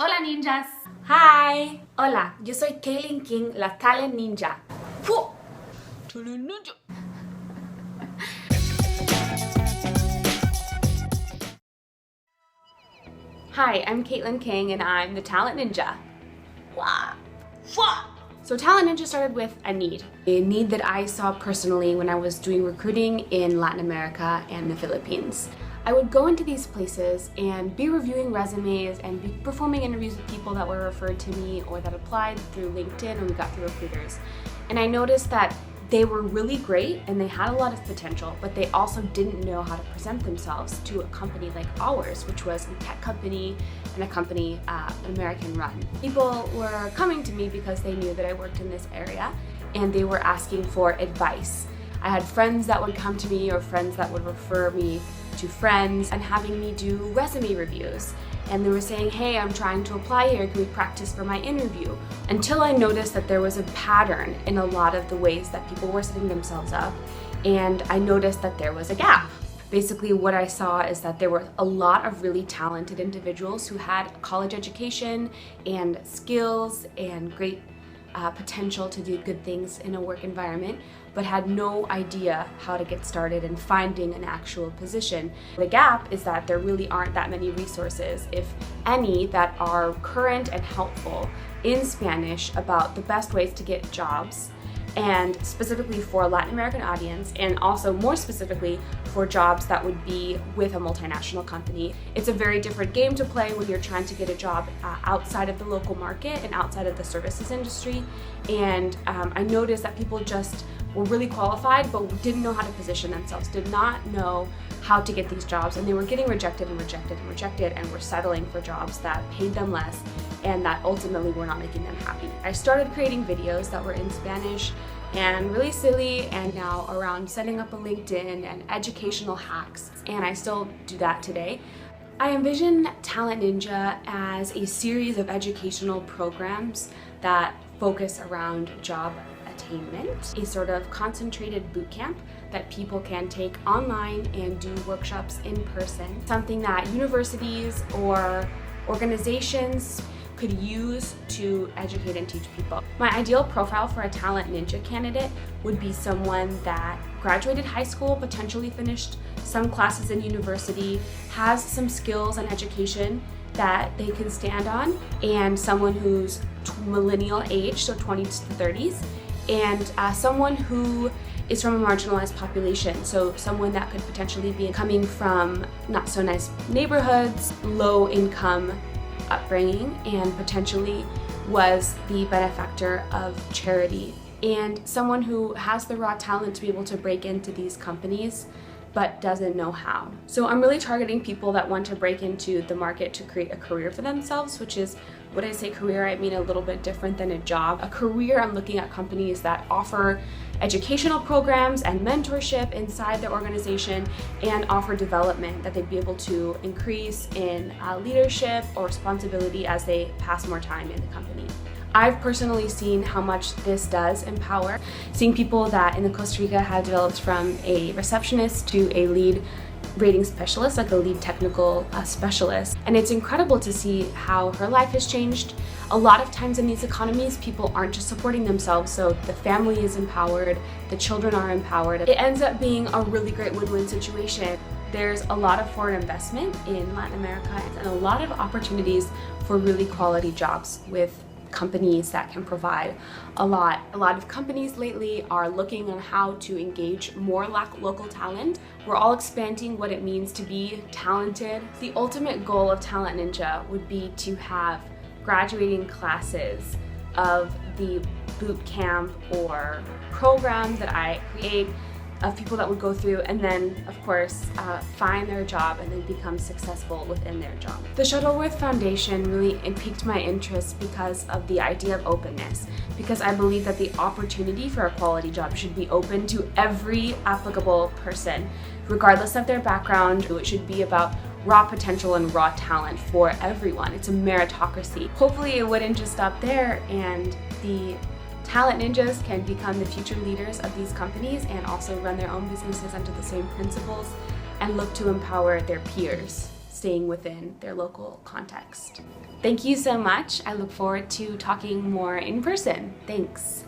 Hola ninjas! Hi! Hola, yo soy Kaylin King, la Talent Ninja. ¡Fu! Talent Ninja. Hi, I'm Caitlin King and I'm the Talent Ninja. Wah! Wah! So Talent Ninja started with a need that I saw personally when I was doing recruiting in Latin America and the Philippines. I would go into these places and be reviewing resumes and be performing interviews with people that were referred to me or that applied through LinkedIn or we got through recruiters. And I noticed that they were really great and they had a lot of potential, but they also didn't know how to present themselves to a company like ours, which was a tech company and a company, an American run. People were coming to me because they knew that I worked in this area and they were asking for advice. I had friends that would come to me or friends that would refer me to friends and having me do resume reviews. And they were saying, hey, I'm trying to apply here, can we practice for my interview? Until I noticed that there was a pattern in a lot of the ways that people were setting themselves up, and I noticed that there was a gap. Basically what I saw is that there were a lot of really talented individuals who had a college education and skills and great potential to do good things in a work environment, but had no idea how to get started in finding an actual position. The gap is that there really aren't that many resources, if any, that are current and helpful in Spanish about the best ways to get jobs, and specifically for a Latin American audience, and also more specifically for jobs that would be with a multinational company. It's a very different game to play when you're trying to get a job outside of the local market and outside of the services industry. And I noticed that people just were really qualified but didn't know how to position themselves, did not know how to get these jobs, and they were getting rejected and rejected and rejected and were settling for jobs that paid them less and that ultimately were not making them happy. I started creating videos that were in Spanish and really silly and now around setting up a LinkedIn and educational hacks, and I still do that today. I envision Talent Ninja as a series of educational programs that focus around job attainment, a sort of concentrated boot camp that people can take online and do workshops in person, something that universities or organizations could use to educate and teach people. My ideal profile for a Talent Ninja candidate would be someone that graduated high school, potentially finished some classes in university, has some skills and education that they can stand on, and someone who's millennial age, so 20s to 30s, and someone who is from a marginalized population, so someone that could potentially be coming from not so nice neighborhoods, low income upbringing, and potentially was the benefactor of charity, and someone who has the raw talent to be able to break into these companies but doesn't know how. So I'm really targeting people that want to break into the market to create a career for themselves, which is, when I say career, I mean a little bit different than a job. A career, I'm looking at companies that offer educational programs and mentorship inside their organization and offer development that they'd be able to increase in leadership or responsibility as they pass more time in the company. I've personally seen how much this does empower, seeing people that in the Costa Rica have developed from a receptionist to a lead rating specialist, like a lead technical specialist. And it's incredible to see how her life has changed. A lot of times in these economies, people aren't just supporting themselves, so the family is empowered, the children are empowered. It ends up being a really great win-win situation. There's a lot of foreign investment in Latin America and a lot of opportunities for really quality jobs with companies that can provide a lot. A lot of companies lately are looking on how to engage more local talent. We're all expanding what it means to be talented. The ultimate goal of Talent Ninja would be to have graduating classes of the boot camp or program that I create of people that would go through and then, of course, find their job and then become successful within their job. The Shutterworth Foundation really piqued my interest because of the idea of openness, because I believe that the opportunity for a quality job should be open to every applicable person, regardless of their background. It should be about raw potential and raw talent for everyone. It's a meritocracy. Hopefully it wouldn't just stop there, and the Talent Ninjas can become the future leaders of these companies and also run their own businesses under the same principles and look to empower their peers. staying within their local context. Thank you so much. I look forward to talking more in person. Thanks.